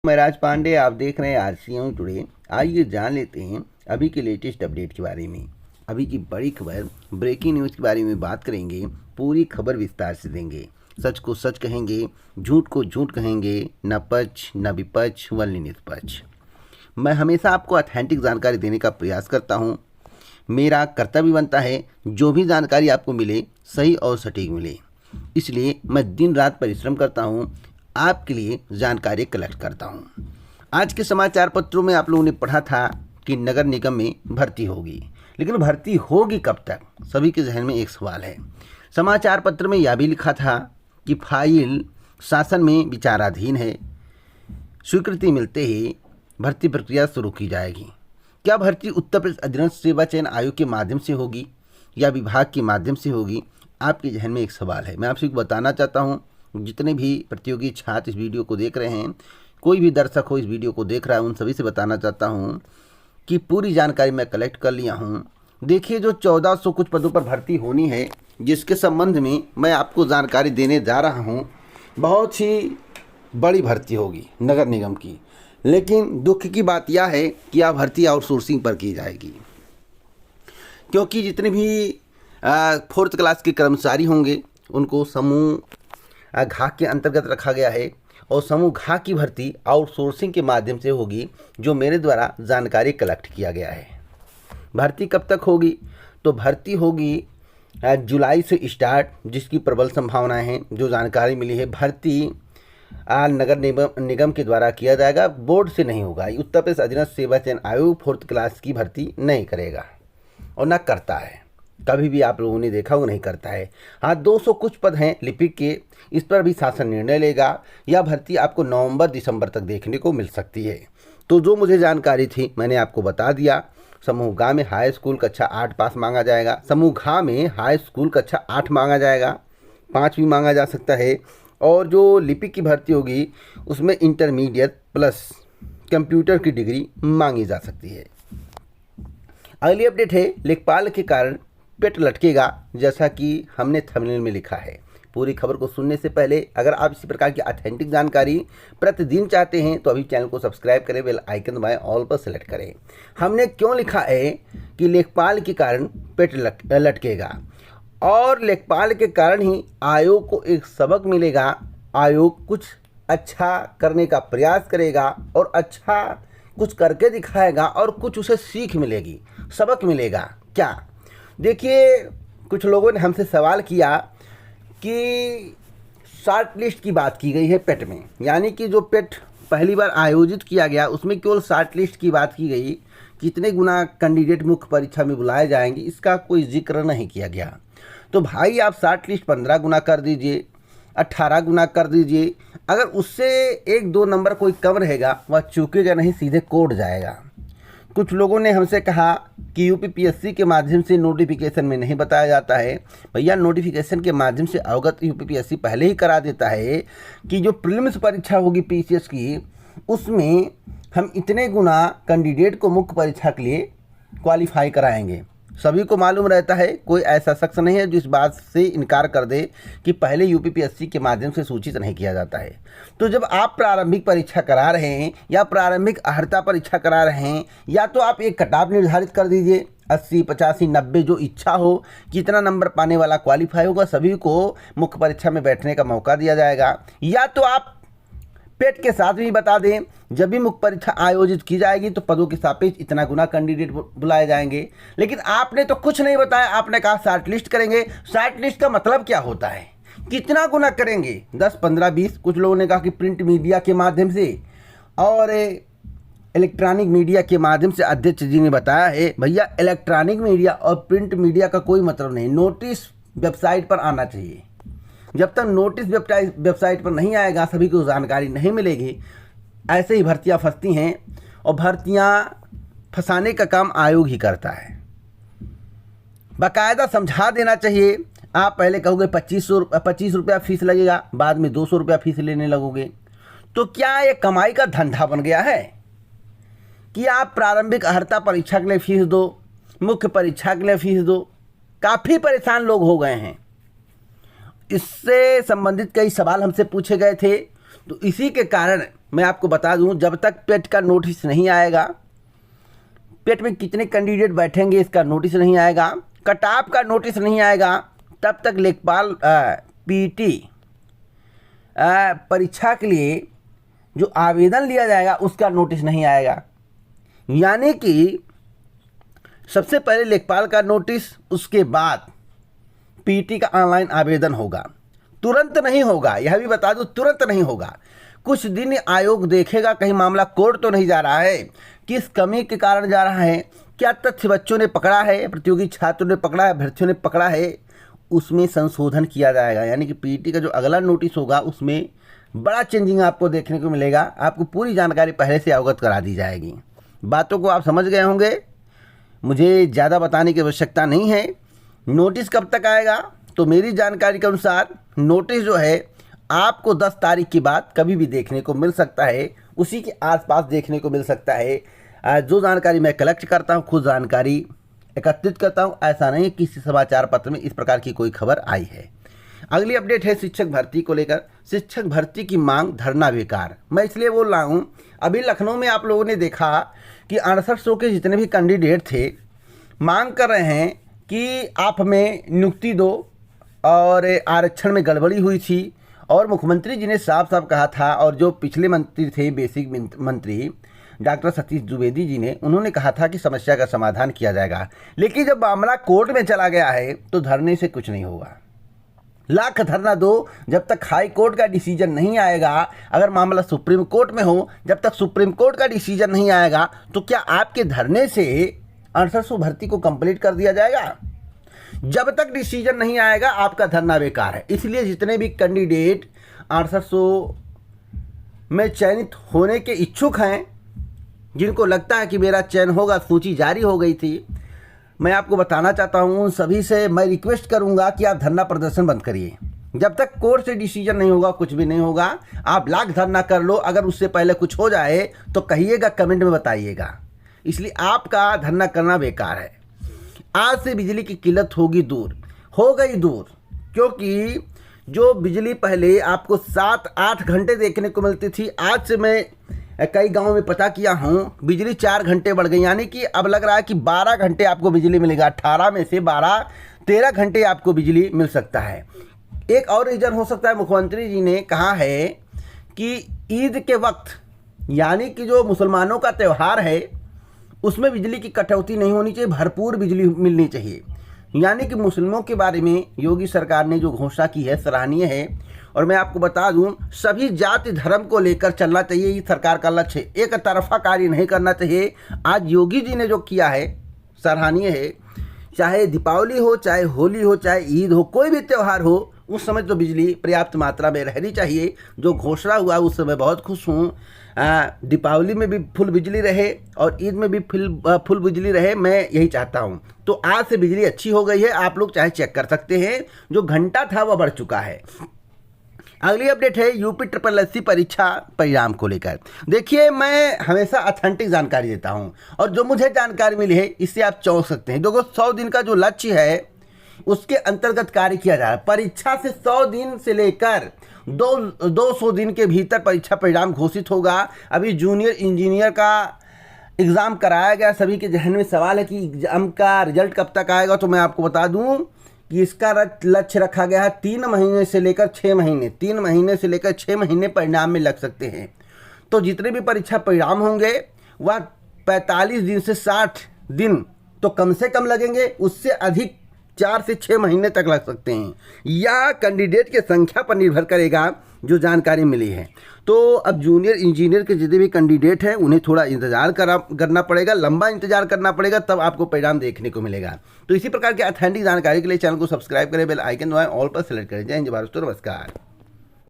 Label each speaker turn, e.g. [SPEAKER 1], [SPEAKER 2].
[SPEAKER 1] मैं राज पांडे, आप देख रहे हैं आरसीएम टुडे। आइए जान लेते हैं अभी के लेटेस्ट अपडेट के बारे में। अभी की बड़ी खबर, ब्रेकिंग न्यूज़ के बारे में बात करेंगे। पूरी खबर विस्तार से देंगे। सच को सच कहेंगे, झूठ को झूठ कहेंगे, न पक्ष न विपक्ष वल्ली निष्पक्ष। मैं हमेशा आपको ऑथेंटिक जानकारी देने का प्रयास करता हूँ। मेरा कर्तव्य बनता है जो भी जानकारी आपको मिले सही और सटीक मिले। इसलिए मैं दिन रात परिश्रम करता हूँ, आपके लिए जानकारी कलेक्ट करता हूँ। आज के समाचार पत्रों में आप लोगों ने पढ़ा था कि नगर निगम में भर्ती होगी, लेकिन भर्ती होगी कब तक? सभी के जहन में एक सवाल है। समाचार पत्र में यह भी लिखा था कि फाइल शासन में विचाराधीन है, स्वीकृति मिलते ही भर्ती प्रक्रिया शुरू की जाएगी। क्या भर्ती उत्तर प्रदेश अधीनस्थ सेवा चयन आयोग के माध्यम से होगी या विभाग के माध्यम से होगी? आपके जहन में एक सवाल है। मैं आपसे बताना चाहता हूँ, जितने भी प्रतियोगी छात्र इस वीडियो को देख रहे हैं, कोई भी दर्शक हो इस वीडियो को देख रहा है, उन सभी से बताना चाहता हूँ कि पूरी जानकारी मैं कलेक्ट कर लिया हूँ। देखिए, जो 1400 कुछ पदों पर भर्ती होनी है, जिसके संबंध में मैं आपको जानकारी देने जा रहा हूँ। बहुत ही बड़ी भर्ती होगी नगर निगम की, लेकिन दुख की बात यह है कि यह भर्ती आउटसोर्सिंग पर की जाएगी, क्योंकि जितने भी 4th क्लास के कर्मचारी होंगे उनको समूह घा के अंतर्गत रखा गया है और समूह घा की भर्ती आउटसोर्सिंग के माध्यम से होगी, जो मेरे द्वारा जानकारी कलेक्ट किया गया है। भर्ती कब तक होगी? तो भर्ती होगी जुलाई से स्टार्ट, जिसकी प्रबल संभावनाएं हैं। जो जानकारी मिली है, भर्ती नगर निगम के द्वारा किया जाएगा, बोर्ड से नहीं होगा। उत्तर प्रदेश अधीनस्थ सेवा चयन आयोग 4th क्लास की भर्ती नहीं करेगा और न करता है। कभी भी आप लोगों ने देखा वो नहीं करता है। हाँ, 200 कुछ पद हैं लिपिक के, इस पर भी शासन निर्णय लेगा। यह भर्ती आपको नवंबर-दिसंबर तक देखने को मिल सकती है। तो जो मुझे जानकारी थी मैंने आपको बता दिया। समूह गा में हाई स्कूल कक्षा 8 पास मांगा जाएगा। समूह घा में हाई स्कूल कक्षा 8 मांगा जाएगा, 5 भी मांगा जा सकता है। और जो लिपिक की भर्ती होगी उसमें इंटरमीडिएट प्लस कंप्यूटर की डिग्री मांगी जा सकती है। अगली अपडेट है, लेखपाल के कारण पेट लटकेगा, जैसा कि हमने थंबनेल में लिखा है। पूरी खबर को सुनने से पहले अगर आप इसी प्रकार की ऑथेंटिक जानकारी प्रतिदिन चाहते हैं तो अभी चैनल को सब्सक्राइब करें, बेल आइकन दबाएं, ऑल पर सेलेक्ट करें। हमने क्यों लिखा है कि लेखपाल के कारण पेट लटकेगा, और लेखपाल के कारण ही आयोग को एक सबक मिलेगा। आयोग कुछ अच्छा करने का प्रयास करेगा और अच्छा कुछ करके दिखाएगा और कुछ उसे सीख मिलेगी, सबक मिलेगा। क्या? देखिए, कुछ लोगों ने हमसे सवाल किया कि शॉर्ट लिस्ट की बात की गई है पेट में, यानी कि जो पेट पहली बार आयोजित किया गया उसमें केवल शॉर्ट लिस्ट की बात की गई। कितने गुना कैंडिडेट मुख्य परीक्षा में बुलाए जाएंगे इसका कोई जिक्र नहीं किया गया। तो भाई, आप शॉर्ट लिस्ट 15 गुना कर दीजिए, 18 गुना कर दीजिए। अगर उससे 1-2 नंबर कोई कम रहेगा, वह चूकेगा नहीं, सीधे कोर्ट जाएगा। कुछ लोगों ने हमसे कहा कि यूपीपीएससी के माध्यम से नोटिफिकेशन में नहीं बताया जाता है। भैया, नोटिफिकेशन के माध्यम से अवगत यूपीपीएससी पहले ही करा देता है कि जो प्रीलिम्स परीक्षा होगी पीसीएस की, उसमें हम इतने गुना कैंडिडेट को मुख्य परीक्षा के लिए क्वालिफाई कराएंगे। सभी को मालूम रहता है, कोई ऐसा शख्स नहीं है जो इस बात से इनकार कर दे कि पहले यूपीपीएससी के माध्यम से सूचित नहीं किया जाता है। तो जब आप प्रारंभिक परीक्षा करा रहे हैं या प्रारंभिक अर्हता परीक्षा करा रहे हैं, या तो आप एक कट ऑफ निर्धारित कर दीजिए, 80, 85, 90 जो इच्छा हो, कितना नंबर पाने वाला क्वालिफाई होगा, सभी को मुख्य परीक्षा में बैठने का मौका दिया जाएगा। या तो आप पेट के साथ भी बता दें, जब भी मुख्य परीक्षा आयोजित की जाएगी तो पदों के सापेक्ष इतना गुना कैंडिडेट बुलाए जाएंगे। लेकिन आपने तो कुछ नहीं बताया, आपने कहा शॉर्ट लिस्ट करेंगे। शॉर्ट लिस्ट का मतलब क्या होता है? कितना गुना करेंगे? 10, 15, 20? कुछ लोगों ने कहा कि प्रिंट मीडिया के माध्यम से और इलेक्ट्रॉनिक मीडिया के माध्यम से। अध्यक्ष जी ने बताया है, भैया इलेक्ट्रॉनिक मीडिया और प्रिंट मीडिया का कोई मतलब नहीं, नोटिस वेबसाइट पर आना चाहिए। जब तक नोटिस वेबसाइट पर नहीं आएगा, सभी को जानकारी नहीं मिलेगी। ऐसे ही भर्तियां फंसती हैं, और भर्तियां फंसाने का काम आयोग ही करता है। बाकायदा समझा देना चाहिए। आप पहले कहोगे 25 रुपया फीस लगेगा, बाद में 200 रुपया फीस लेने लगोगे। तो क्या ये कमाई का धंधा बन गया है कि आप प्रारंभिक अर्हता परीक्षा के लिए फीस दो, मुख्य परीक्षा के लिए फीस दो? काफ़ी परेशान लोग हो गए हैं। इससे संबंधित कई सवाल हमसे पूछे गए थे, तो इसी के कारण मैं आपको बता दूं, जब तक पेट का नोटिस नहीं आएगा, पेट में कितने कैंडिडेट बैठेंगे इसका नोटिस नहीं आएगा, कट ऑफ का नोटिस नहीं आएगा, तब तक लेखपाल पीटी परीक्षा के लिए जो आवेदन लिया जाएगा उसका नोटिस नहीं आएगा। यानी कि सबसे पहले लेखपाल का नोटिस, उसके बाद पीटी का ऑनलाइन आवेदन होगा। तुरंत नहीं होगा, यह भी बता दूं, तुरंत नहीं होगा। कुछ दिन आयोग देखेगा कहीं मामला कोर्ट तो नहीं जा रहा है, किस कमी के कारण जा रहा है, क्या तथ्य बच्चों ने पकड़ा है, प्रतियोगी छात्रों ने पकड़ा है, अभ्यर्थियों ने पकड़ा है, उसमें संशोधन किया जाएगा। यानी कि पीटी का जो अगला नोटिस होगा उसमें बड़ा चेंजिंग आपको देखने को मिलेगा। आपको पूरी जानकारी पहले से अवगत करा दी जाएगी। बातों को आप समझ गए होंगे, मुझे ज़्यादा बताने की आवश्यकता नहीं है। नोटिस कब तक आएगा, तो मेरी जानकारी के अनुसार नोटिस जो है आपको 10 तारीख के बाद कभी भी देखने को मिल सकता है, उसी के आसपास देखने को मिल सकता है। जो जानकारी मैं कलेक्ट करता हूँ, खुद जानकारी एकत्रित करता हूँ, ऐसा नहीं किसी समाचार पत्र में इस प्रकार की कोई खबर आई है। अगली अपडेट है शिक्षक भर्ती को लेकर। शिक्षक भर्ती की मांग, धरना बेकार। मैं इसलिए बोल रहा हूँ, अभी लखनऊ में आप लोगों ने देखा कि 6800 के जितने भी कैंडिडेट थे मांग कर रहे हैं कि आप हमें नियुक्ति दो, और आरक्षण में गड़बड़ी हुई थी, और मुख्यमंत्री जी ने साफ साफ कहा था, और जो पिछले मंत्री थे बेसिक मंत्री डॉक्टर सतीश द्विवेदी जी ने, उन्होंने कहा था कि समस्या का समाधान किया जाएगा। लेकिन जब मामला कोर्ट में चला गया है तो धरने से कुछ नहीं होगा। लाख धरना दो, जब तक हाई कोर्ट का डिसीजन नहीं आएगा, अगर मामला सुप्रीम कोर्ट में हो, जब तक सुप्रीम कोर्ट का डिसीजन नहीं आएगा, तो क्या आपके धरने से 6800 भर्ती को कंप्लीट कर दिया जाएगा? जब तक डिसीजन नहीं आएगा आपका धरना बेकार है। इसलिए जितने भी कैंडिडेट 6800 में चयनित होने के इच्छुक हैं, जिनको लगता है कि मेरा चयन होगा, सूची जारी हो गई थी, मैं आपको बताना चाहता हूं, उन सभी से मैं रिक्वेस्ट करूंगा कि आप धरना प्रदर्शन बंद करिए। जब तक कोर्ट से डिसीजन नहीं होगा कुछ भी नहीं होगा। आप लाख धरना कर लो, अगर उससे पहले कुछ हो जाए तो कहिएगा, कमेंट में बताइएगा। इसलिए आपका धरना करना बेकार है। आज से बिजली की किल्लत होगी दूर, हो गई दूर, क्योंकि जो बिजली पहले आपको 7-8 घंटे देखने को मिलती थी, आज से मैं कई गांवों में पता किया हूँ, बिजली 4 घंटे बढ़ गई। यानी कि अब लग रहा है कि 12 घंटे आपको बिजली मिलेगा। 18 में से 12-13 घंटे आपको बिजली मिल सकता है। एक और रीज़न हो सकता है, मुख्यमंत्री जी ने कहा है कि ईद के वक्त, यानी कि जो मुसलमानों का त्यौहार है, उसमें बिजली की कटौती नहीं होनी चाहिए, भरपूर बिजली मिलनी चाहिए। यानी कि मुस्लिमों के बारे में योगी सरकार ने जो घोषणा की है सराहनीय है। और मैं आपको बता दूं, सभी जाति धर्म को लेकर चलना चाहिए, ये सरकार का लक्ष्य है। एक तरफा कार्य नहीं करना चाहिए। आज योगी जी ने जो किया है सराहनीय है। चाहे दीपावली हो, चाहे होली हो, चाहे ईद हो, कोई भी त्यौहार हो, उस समय तो बिजली पर्याप्त मात्रा में रहनी चाहिए। जो घोषणा हुआ उससे मैं बहुत खुश हूँ। दीपावली में भी फुल बिजली रहे और ईद में भी फुल बिजली रहे, मैं यही चाहता हूँ। तो आज से बिजली अच्छी हो गई है, आप लोग चाहे चेक कर सकते हैं। जो घंटा था वह बढ़ चुका है। अगली अपडेट है यूपी SSSC परीक्षा परिणाम को लेकर। देखिए, मैं हमेशा ऑथेंटिक जानकारी देता हूं, और जो मुझे जानकारी मिली है इससे आप चौंक सकते हैं। देखो, 100 दिन का जो लक्ष्य है उसके अंतर्गत कार्य किया जा रहा है। परीक्षा से 100 दिन से लेकर 200 दिन के भीतर परीक्षा परिणाम घोषित होगा। अभी जूनियर इंजीनियर का एग्ज़ाम कराया गया, सभी के जहन में सवाल है कि एग्ज़ाम का रिजल्ट कब तक आएगा। तो मैं आपको बता दूं कि इसका लक्ष्य रखा गया है 3 महीने से लेकर 6 महीने, 3 महीने से लेकर 6 महीने परिणाम में लग सकते हैं। तो जितने भी परीक्षा परिणाम होंगे वह 45 दिन से 60 दिन तो कम से कम लगेंगे, उससे अधिक 4 से 6 महीने तक लग सकते हैं। यह कैंडिडेट की संख्या पर निर्भर करेगा, जो जानकारी मिली है। तो अब जूनियर इंजीनियर के जितने भी कैंडिडेट हैं उन्हें थोड़ा इंतजार करना पड़ेगा, लंबा इंतजार करना पड़ेगा, तब आपको परिणाम देखने को मिलेगा। तो इसी प्रकार के ऑथेंटिक जानकारी के लिए चैनल को सब्सक्राइब करें, बेल आइकन दबाएं, ऑल पर सेलेक्ट करें। जय हिंद, भारत, नमस्कार।